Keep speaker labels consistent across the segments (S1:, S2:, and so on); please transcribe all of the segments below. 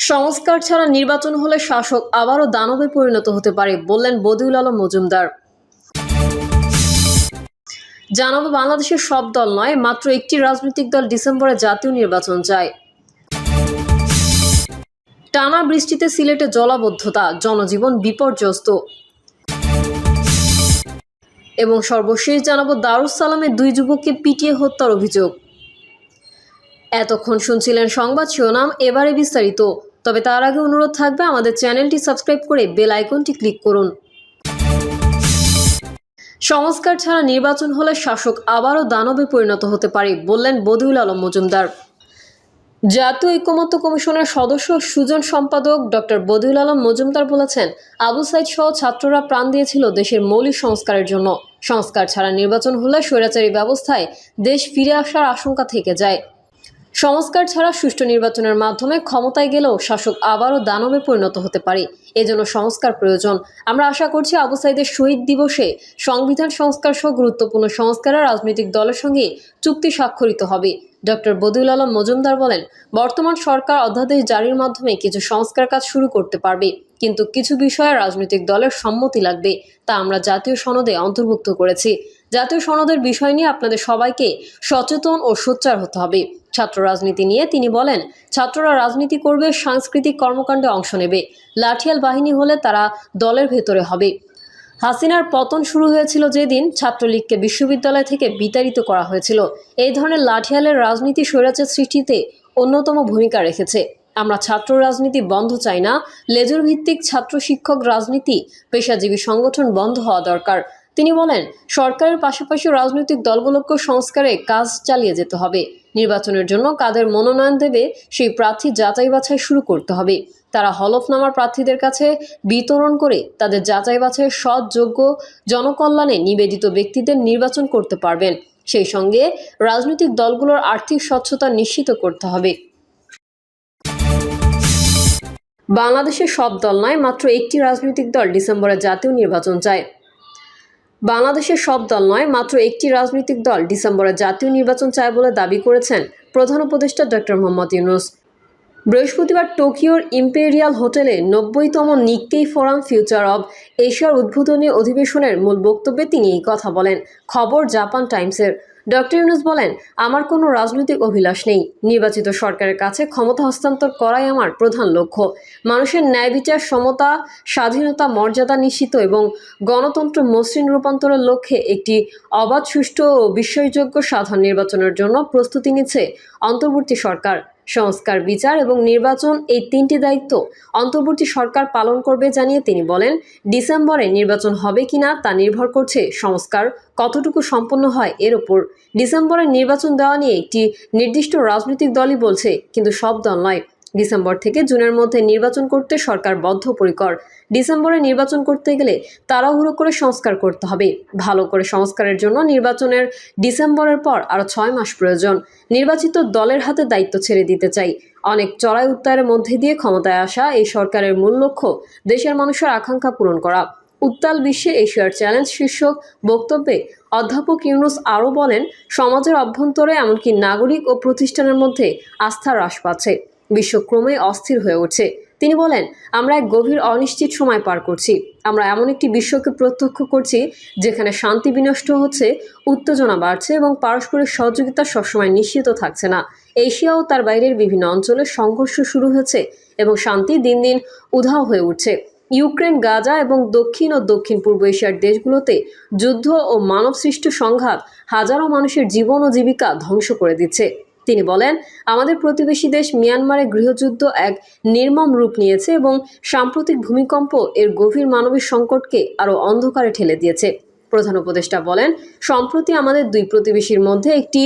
S1: সংস্কার ছাড়া নির্বাচন হলে শাসক আবারও দানবে পরিণত হতে পারে বললেন বদিউল আলম মজুমদার। জানাবো বাংলাদেশের সব দল নয়, মাত্র একটি রাজনৈতিক দল ডিসেম্বরে জাতীয় নির্বাচন চায়। টানা বৃষ্টিতে সিলেটে জলাবদ্ধতা, জনজীবন বিপর্যস্ত। এবং সর্বশেষ জানাবো দারুস সালামের দুই যুবককে পিটিয়ে হত্যার অভিযোগ। এতক্ষণ শুনছিলেন সংবাদ শিরোনাম, এবারে বিস্তারিত। তবে তার আগে অনুরোধ থাকবে আমাদের চ্যানেলটি সাবস্ক্রাইব করে বেল আইকনটি ক্লিক করুন। সংস্কার ছাড়া নির্বাচন হলে শাসক আবারও দানবে পরিণত হতে পারে বললেন বদিউল আলম মজুমদার। জাতীয় ঐকমত্য কমিশনের সদস্য সুজন সম্পাদক ডক্টর বদিউল আলম মজুমদার বলেছেন, আবু সাইদ সহ ছাত্ররা প্রাণ দিয়েছিল দেশের মৌলিক সংস্কারের জন্য। সংস্কার ছাড়া নির্বাচন হলে স্বৈরাচারী ব্যবস্থায় দেশ ফিরে আসার আশঙ্কা থেকে যায়। সংস্কার ছাড়া সুষ্ঠু নির্বাচনের মাধ্যমে ক্ষমতায় গেলেও শাসক আবারও দানবে পরিণত হতে পারে। এজন্য সংস্কার প্রয়োজন। আমরা আশা করছি আবু সাইদের শহীদ দিবসে সংবিধান সংস্কার সহ গুরুত্বপূর্ণ সংস্কারের রাজনৈতিক দলের সঙ্গে চুক্তি স্বাক্ষরিত হবে। ডক্টর বদিউল আলম মজুমদার বলেন, বর্তমান সরকার অধ্যাদেশ জারির মাধ্যমে কিছু সংস্কার কাজ শুরু করতে পারবে, কিন্তু কিছু বিষয়ে রাজনৈতিক দলের সম্মতি লাগবে। তা আমরা জাতীয় সনদে অন্তর্ভুক্ত করেছি। জাতীয় সনদের বিষয় নিয়ে আপনাদের সবাইকে সচেতন ও সোচ্চার হতে হবে। ছাত্র রাজনীতি নিয়ে তিনি বলেন, ছাত্ররা রাজনীতি করবে, সাংস্কৃতিক কর্মকাণ্ডে অংশ নেবে। লাঠিয়াল বাহিনী হলে তারা দলের ভেতরে হবে। হাসিনার পতন শুরু হয়েছিল যেদিন ছাত্রলীগকে বিশ্ববিদ্যালয় থেকে বিতাড়িত করা হয়েছিল। এই ধরনের লাঠিয়ালের রাজনীতি স্বৈরাচার সৃষ্টিতে অন্যতম ভূমিকা রেখেছে। আমরা ছাত্র রাজনীতি বন্ধ চাই না। লেজুর ভিত্তিক ছাত্র শিক্ষক রাজনীতি, পেশাজীবী সংগঠন বন্ধ হওয়া দরকার। তিনি বলেন, সরকারের পাশাপাশি রাজনৈতিক দলগুলোকে সংস্কারে কাজ চালিয়ে যেতে হবে। নির্বাচনের জন্য কাদের মনোনয়ন দেবে সেই প্রার্থী যাচাই বাছাই শুরু করতে হবে। তারা হলফনামার প্রার্থীদের কাছে বিতরণ করে তাদের যাচাই বাছাই সৎ, যোগ্য, জনকল্যাণে নিবেদিত ব্যক্তিদের নির্বাচন করতে পারবেন। সেই সঙ্গে রাজনৈতিক দলগুলোর আর্থিক স্বচ্ছতা নিশ্চিত করতে হবে। বাংলাদেশের সব দল নয়, মাত্র একটি রাজনৈতিক দল ডিসেম্বরে জাতীয় নির্বাচন চায়। বাংলাদেশের সব দল নয়, মাত্র একটি রাজনৈতিক দল ডিসেম্বরে জাতীয় নির্বাচন চায় বলে দাবি করেছেন প্রধান উপদেষ্টা ডক্টর মোহাম্মদ ইউনূস। বৃহস্পতিবার টোকিওর ইম্পেরিয়াল হোটেলে 90তম নিক্কেই ফোরাম ফিউচার অব এশিয়ার উদ্বোধনী অধিবেশনের মূল বক্তব্যে তিনি এই কথা বলেন। খবর জাপান টাইমসের। ডক্টর ইউনূস বলেন, আমার কোনো রাজনৈতিক অভিলাষ নেই। নির্বাচিত সরকারের কাছে ক্ষমতা হস্তান্তর করাই আমার প্রধান লক্ষ্য। মানুষের ন্যায় বিচার, সমতা, স্বাধীনতা, মর্যাদা নিশ্চিত এবং গণতন্ত্র মসৃণ রূপান্তরের লক্ষ্যে একটি অবাধ, সুষ্ঠু ও বিশ্বাসযোগ্য সাধারণ নির্বাচনের জন্য প্রস্তুতি নিচ্ছে অন্তর্বর্তী সরকার। সংস্কার, বিচার এবং নির্বাচন, এই তিনটি দায়িত্ব অন্তর্বর্তী সরকার পালন করবে জানিয়ে তিনি বলেন, ডিসেম্বরে নির্বাচন হবে কিনা তা নির্ভর করছে সংস্কার কতটুকু সম্পন্ন হয় এর ওপর। ডিসেম্বরে নির্বাচন দেওয়া নিয়ে একটি নির্দিষ্ট রাজনৈতিক দলই বলছে, কিন্তু সব দল নয়। ডিসেম্বর থেকে জুনের মধ্যে নির্বাচন করতে সরকার বদ্ধপরিকর। ডিসেম্বরে নির্বাচন করতে গেলে তাড়াহুড়ো করে সংস্কার করতে হবে। ভালো করে সংস্কারের জন্য নির্বাচনের ডিসেম্বরের পর আরও 6 মাস প্রয়োজন। নির্বাচিত দলের হাতে দায়িত্ব ছেড়ে দিতে চাই। অনেক চড়াই উত্তারের মধ্যে দিয়ে ক্ষমতায় আসা এই সরকারের মূল লক্ষ্য দেশের মানুষের আকাঙ্ক্ষা পূরণ করা। উত্তাল বিশ্বে এশিয়ার চ্যালেঞ্জ শীর্ষক বক্তব্যে অধ্যাপক ইউনূস আরও বলেন, সমাজের অভ্যন্তরে এমনকি নাগরিক ও প্রতিষ্ঠানের মধ্যে আস্থা হ্রাস পাচ্ছে। বিশ্ব ক্রমেই অস্থির হয়ে উঠছে। তিনি বলেন, আমরা এক গভীর অনিশ্চিত সময় পার করছি। আমরা এমন একটি বিশ্বকে প্রত্যক্ষ করছি যেখানে শান্তি বিনষ্ট হচ্ছে, উত্তেজনা বাড়ছে এবং পারস্পরিক সহযোগিতা সবসময় নিশ্চিত থাকছে না। এশিয়া ও তার বাইরের বিভিন্ন অঞ্চলে সংঘর্ষ শুরু হয়েছে এবং শান্তি দিন দিন উধাও হয়ে উঠছে। ইউক্রেন, গাজা এবং দক্ষিণ ও দক্ষিণ পূর্ব এশিয়ার দেশগুলোতে যুদ্ধ ও মানবসৃষ্ট সংঘাত হাজারো মানুষের জীবন ও জীবিকা ধ্বংস করে দিচ্ছে। তিনি বলেন, আমাদের প্রতিবেশী দেশ মিয়ানমারে গৃহযুদ্ধ এক নির্মম রূপ নিয়েছে এবং সাম্প্রতিক ভূমিকম্প এর গভীর মানবিক সংকটকে আরও অন্ধকারে ঠেলে দিয়েছে। প্রধান উপদেষ্টা বলেন, সম্প্রতি আমাদের দুই প্রতিবেশীর মধ্যে একটি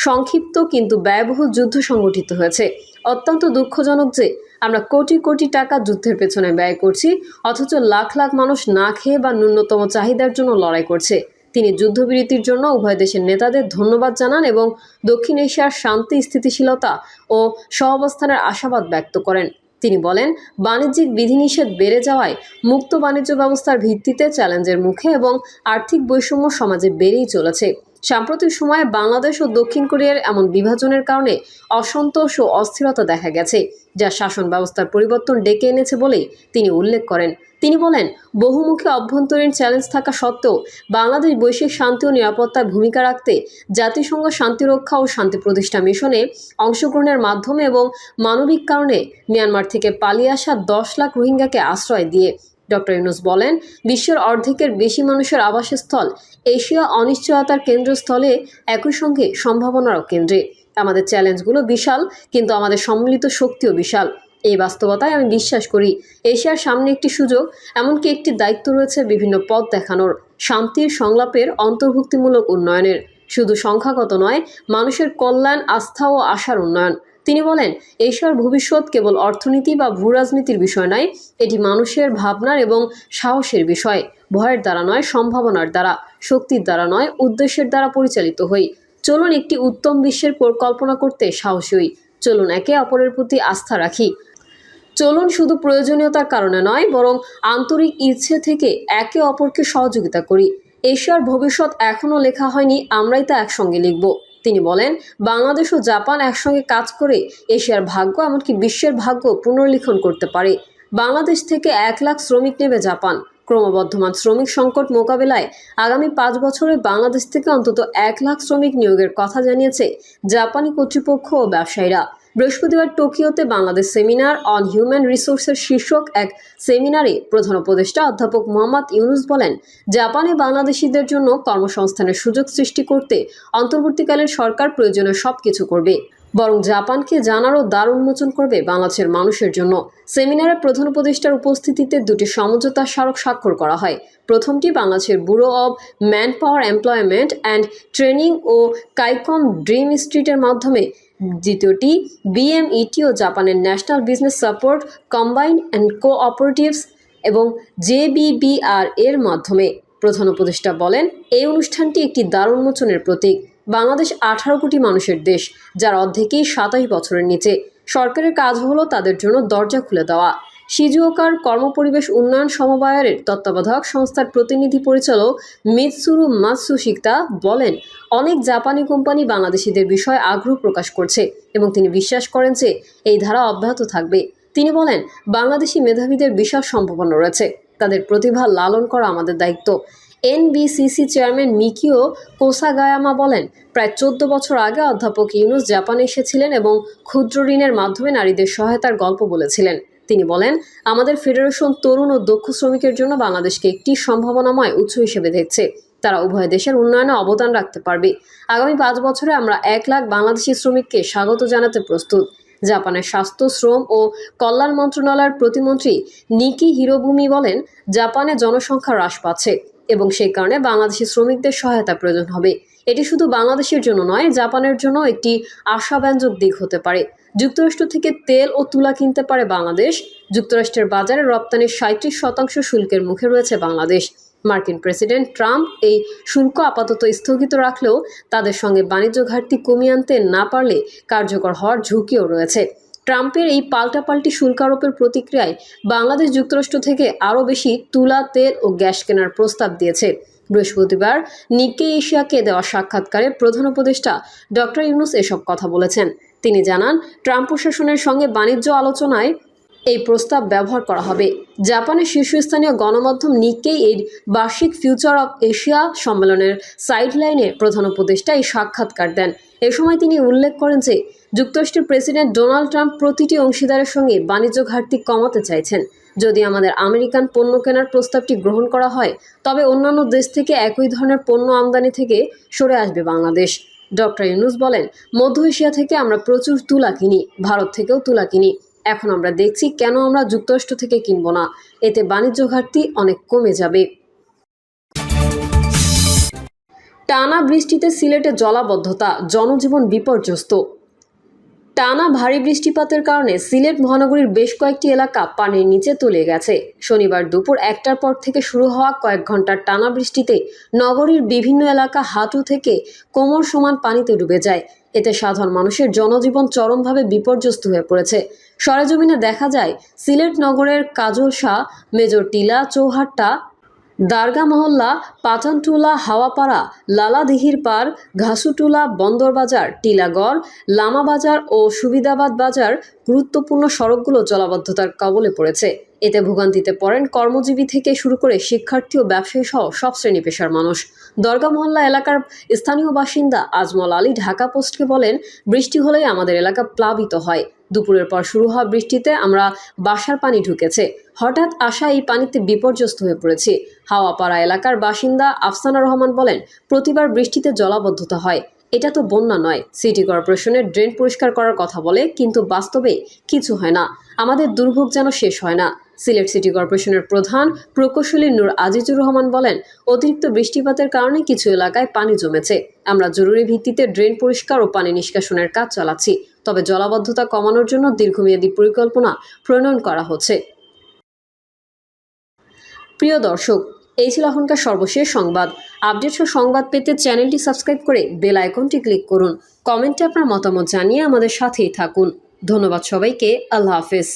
S1: সংক্ষিপ্ত কিন্তু ব্যয়বহুল যুদ্ধ সংঘটিত হয়েছে। অত্যন্ত দুঃখজনক যে আমরা কোটি কোটি টাকা যুদ্ধের পেছনে ব্যয় করছি, অথচ লাখ লাখ মানুষ না খেয়ে বা ন্যূনতম চাহিদার জন্য লড়াই করছে। তিনি যুদ্ধবিরতির জন্য উভয় দেশের নেতাদের ধন্যবাদ জানান এবং দক্ষিণ এশিয়ার শান্তি, স্থিতিশীলতা ও সহাবস্থানের আশাবাদ ব্যক্ত করেন। তিনি বলেন, বাণিজ্যিক বিধিনিষেধ বেড়ে যাওয়ায় মুক্ত বাণিজ্য ব্যবস্থার ভিত্তিতে চ্যালেঞ্জের মুখে এবং আর্থিক বৈষম্য সমাজে বেড়েই চলেছে। সাম্প্রতিক সময়ে বাংলাদেশ ও দক্ষিণ কোরিয়ার এমন বিভাজনের কারণে অসন্তোষ ও অস্থিরতা দেখা গেছে, যা শাসন ব্যবস্থার পরিবর্তন ডেকে এনেছে বলেই তিনি উল্লেখ করেন। তিনি বলেন, বহুমুখী অভ্যন্তরীণ চ্যালেঞ্জ থাকা সত্ত্বেও বাংলাদেশ বৈশ্বিক শান্তি ও নিরাপত্তায় ভূমিকা রাখতে জাতিসংঘ শান্তিরক্ষা ও শান্তি প্রতিষ্ঠা মিশনে অংশগ্রহণের মাধ্যমে এবং মানবিক কারণে মিয়ানমার থেকে পালিয়ে আসা 10 লাখ রোহিঙ্গাকে আশ্রয় দিয়ে ডক্টর ইউনূস বলেন, বিশ্বের অর্ধেকের বেশি মানুষের আবাসস্থল এশিয়া অনিশ্চয়তার কেন্দ্রস্থলে, একই সঙ্গে সম্ভাবনারও কেন্দ্রে। আমাদের চ্যালেঞ্জগুলো বিশাল, কিন্তু আমাদের সম্মিলিত শক্তিও বিশাল। এই বাস্তবতায় আমি বিশ্বাস করি এশিয়ার সামনে একটি সুযোগ, এমনকি একটি দায়িত্ব রয়েছে বিভিন্ন পথ দেখানোর, শান্তির, সংলাপের, অন্তর্ভুক্তিমূলক উন্নয়নের, শুধু সংখ্যাগত নয়, মানুষের কল্যাণ, আস্থা ও আশার উন্নয়ন। তিনি বলেন, এশিয়ার ভবিষ্যৎ কেবল অর্থনীতি বা ভূরাজনীতির বিষয় নয়, এটি মানুষের ভাবনার এবং সাহসের বিষয়। ভয়ের দ্বারা নয়, সম্ভাবনার দ্বারা, শক্তির দ্বারা নয়, উদ্দেশ্যের দ্বারা পরিচালিত হই। চলুন একটি উত্তম বিশ্বের কল্পনা করতে সাহসী হই। চলুন একে অপরের প্রতি আস্থা রাখি। চলুন শুধু প্রয়োজনীয়তার কারণে নয়, বরং আন্তরিক ইচ্ছে থেকে একে অপরকে সহযোগিতা করি। এশিয়ার ভবিষ্যৎ এখনও লেখা হয়নি, আমরাই তা একসঙ্গে লিখব। তিনি বলেন, বাংলাদেশ ও জাপান একসঙ্গে কাজ করে এশিয়ার ভাগ্য, এমনকি বিশ্বের ভাগ্য পুনর্লিখন করতে পারে। বাংলাদেশ থেকে 1 লাখ শ্রমিক নেবে জাপান। ক্রমবর্ধমান শ্রমিক সংকট মোকাবেলায় আগামী 5 বছরে বাংলাদেশ থেকে অন্তত 1 লাখ শ্রমিক নিয়োগের কথা জানিয়েছে জাপানি কর্তৃপক্ষ ও ব্যবসায়ীরা। বৃহস্পতিবার টোকিওতে বাংলাদেশ সেমিনার অন হিউম্যান রিসোর্সের শীর্ষক এক সেমিনারে প্রধান উপদেষ্টা অধ্যাপক মোহাম্মদ ইউনূস বলেন, জাপানে বাংলাদেশিদের জন্য কর্মসংস্থানের সুযোগ সৃষ্টি করতে অন্তর্বর্তীকালীন সরকার প্রয়োজনীয় সবকিছু করবে, বরং জাপানকে জানারও দ্বার উন্মোচন করবে বাংলাদেশের মানুষের জন্য। সেমিনারে প্রধান উপদেষ্টার উপস্থিতিতে 2টি সমঝোতা স্মারক স্বাক্ষর করা হয়। প্রথমটি বাংলাদেশের bureau of manpower, employment and training ও কাইকন ড্রিম স্ট্রিটের মাধ্যমে, দ্বিতীয়টি BMET ও জাপানের national business support combined and cooperatives এবং JBBR এর মাধ্যমে। প্রধান উপদেষ্টা বলেন, এই অনুষ্ঠানটি একটি দ্বার উন্মোচনের প্রতীক। বাংলাদেশ 18 কোটি মানুষের দেশ, যার অর্ধেকই 27 বছরের নিচে। সরকারের কাজ হলো তাদের জন্য দরজা খুলে দেওয়া। শিজুওকার কর্মপরিবেশ উন্নয়ন সমবায়ের তত্ত্বাবধায়ক সংস্থার প্রতিনিধি পরিচালক মিৎসুরু মাতসুশিতা বলেন, অনেক জাপানি কোম্পানি বাংলাদেশিদের বিষয়ে আগ্রহ প্রকাশ করছে এবং তিনি বিশ্বাস করেন যে এই ধারা অব্যাহত থাকবে। তিনি বলেন, বাংলাদেশি মেধাবীদের বিশাল সম্ভাবনা রয়েছে, তাদের প্রতিভা লালন করা আমাদের দায়িত্ব। NBCC চেয়ারম্যান মিকিও কোসাগায়ামা বলেন, প্রায় 14 বছর আগে অধ্যাপক ইউনূস জাপানে এসেছিলেন এবং ক্ষুদ্র ঋণের মাধ্যমে নারীদের সহায়তার গল্প বলেছিলেন। তিনি বলেন, আমাদের ফেডারেশন তরুণ ও দক্ষ শ্রমিকের জন্য বাংলাদেশকে একটি সম্ভাবনাময় উৎস হিসেবে দেখছে। তারা উভয় দেশের উন্নয়নে অবদান রাখতে পারবে। আগামী 5 বছরে আমরা 1 লাখ বাংলাদেশি শ্রমিককে স্বাগত জানাতে প্রস্তুত। জাপানের স্বাস্থ্য, শ্রম ও কল্যাণ মন্ত্রণালয়ের প্রতিমন্ত্রী নিকি হিরোবুমি বলেন, জাপানে জনসংখ্যা হ্রাস পাচ্ছে এবং সেই কারণে বাংলাদেশি শ্রমিকদের সহায়তা প্রয়োজন হবে। এটি শুধু বাংলাদেশের জন্য নয়, জাপানের জন্য একটি আশাব্যঞ্জক দিক হতে পারে। যুক্তরাষ্ট্র থেকে তেল ও তুলা কিনতে পারে বাংলাদেশ। যুক্তরাষ্ট্রের বাজারে রপ্তানির 37% শুল্কের মুখে রয়েছে বাংলাদেশ। মার্কিন প্রেসিডেন্ট ট্রাম্প এই শুল্ক আপাতত স্থগিত রাখলেও তাদের সঙ্গে বাণিজ্য ঘাটতি কমিয়ে আনতে না পারলে কার্যকর হওয়ার ঝুঁকিও রয়েছে। ট্রাম্পের এই পাল্টাপাল্টি শুল্ক আরোপের প্রতিক্রিয়ায় বাংলাদেশ যুক্তরাষ্ট্র থেকে আরও বেশি তুলা, তেল ও গ্যাস কেনার প্রস্তাব দিয়েছে। বৃহস্পতিবার নিক্কেই এশিয়াকে দেওয়া সাক্ষাৎকারে প্রধান উপদেষ্টা ডক্টর ইউনূস এসব কথা বলেছেন। তিনি জানান, ট্রাম্প প্রশাসনের সঙ্গে বাণিজ্য আলোচনায় এই প্রস্তাব ব্যবহার করা হবে। জাপানের শীর্ষস্থানীয় গণমাধ্যম নিক্কেই এর বার্ষিক ফিউচার অব এশিয়া সম্মেলনের সাইডলাইনে প্রধান উপদেষ্টা এই সাক্ষাৎকার দেন। এ সময় তিনি উল্লেখ করেন যে যুক্তরাষ্ট্রের প্রেসিডেন্ট ডোনাল্ড ট্রাম্প প্রতিটি অংশীদারের সঙ্গে বাণিজ্য ঘাটতি কমাতে চাইছেন। যদি আমাদের আমেরিকান পণ্য কেনার প্রস্তাবটি গ্রহণ করা হয়, তবে অন্যান্য দেশ থেকে একই ধরনের পণ্য আমদানি থেকে সরে আসবে বাংলাদেশ। ডক্টর ইউনূস বলেন, মধ্য এশিয়া থেকে আমরা প্রচুর তুলা কিনি, ভারত থেকেও তুলা কিনি। এখন আমরা দেখছি কেন আমরা যুক্তরাষ্ট্র থেকে কিনব না। এতে বাণিজ্য ঘাটতি অনেক কমে যাবে। টানা বৃষ্টিতে সিলেটে জলাবদ্ধতা, জনজীবন বিপর্যস্ত। টানা ভারী বৃষ্টিপাতের কারণে সিলেট মহানগরীর বেশ কয়েকটি এলাকা পানির নিচে তলিয়ে গেছে। শনিবার দুপুর 1টার পর থেকে শুরু হওয়া কয়েক ঘন্টার টানা বৃষ্টিতে নগরীর বিভিন্ন এলাকা হাঁটু থেকে কোমর সমান পানিতে ডুবে যায়। এতে সাধারণ মানুষের জনজীবন চরমভাবে বিপর্যস্ত হয়ে পড়েছে। সরেজমিনে দেখা যায়, সিলেট নগরের কাজল শাহ, মেজর টিলা, চৌহাট্টা, দারগা মহল্লা, পাঠানটুলা, হাওয়াপাড়া, লালাদিঘির পার, ঘাসুটুলা, বন্দরবাজার, টিলাগড়, লামাবাজার ও সুবিধাবাদ বাজার গুরুত্বপূর্ণ সড়কগুলো জলাবদ্ধতার কবলে পড়েছে। এতে ভোগান্তিতে পড়েন কর্মজীবী থেকে শুরু করে শিক্ষার্থী ও ব্যবসায়ী সহ সব শ্রেণী পেশার মানুষ। দরগা মহল্লা এলাকার স্থানীয় বাসিন্দা আজমল আলী ঢাকা পোস্টকে বলেন, বৃষ্টি হলেই আমাদের এলাকা প্লাবিত হয়। দুপুরের পর শুরু হওয়া বৃষ্টিতে আমরা বাসার পানি ঢুকেছে। হঠাৎ আসা এই পানিতে বিপর্যস্ত হয়ে পড়েছি। হাওয়াপাড়া এলাকার বাসিন্দা আফসানা রহমান বলেন, প্রতিবার বৃষ্টিতে জলাবদ্ধতা হয়। এটা তো বন্যা নয়। সিটি কর্পোরেশনের ড্রেন পরিষ্কার করার কথা বলে, কিন্তু বাস্তবে কিছু হয় না। আমাদের দুর্ভোগ যেন শেষ হয় না। সিলেট সিটি কর্পোরেশনের প্রধান প্রকৌশলী নূর আজিজুর রহমান বলেন, অতিরিক্ত বৃষ্টিপাতের কারণে কিছু এলাকায় পানি জমেছে। আমরা জরুরি ভিত্তিতে ড্রেন পরিষ্কার ও পানি নিষ্কাশনের কাজ চালাচ্ছি। তবে জলাবদ্ধতা কমানোর জন্য দীর্ঘমেয়াদী পরিকল্পনা প্রণয়ন করা হচ্ছে। প্রিয় দর্শক, এই ছিল এখনকার সর্বশেষ সংবাদ। আপডেট ও সংবাদ পেতে চ্যানেলটি সাবস্ক্রাইব করে বেল আইকনটি ক্লিক করুন। কমেন্টে আপনার মতামত জানিয়ে আমাদের সাথেই থাকুন। ধন্যবাদ সবাইকে। আল্লাহ হাফেজ।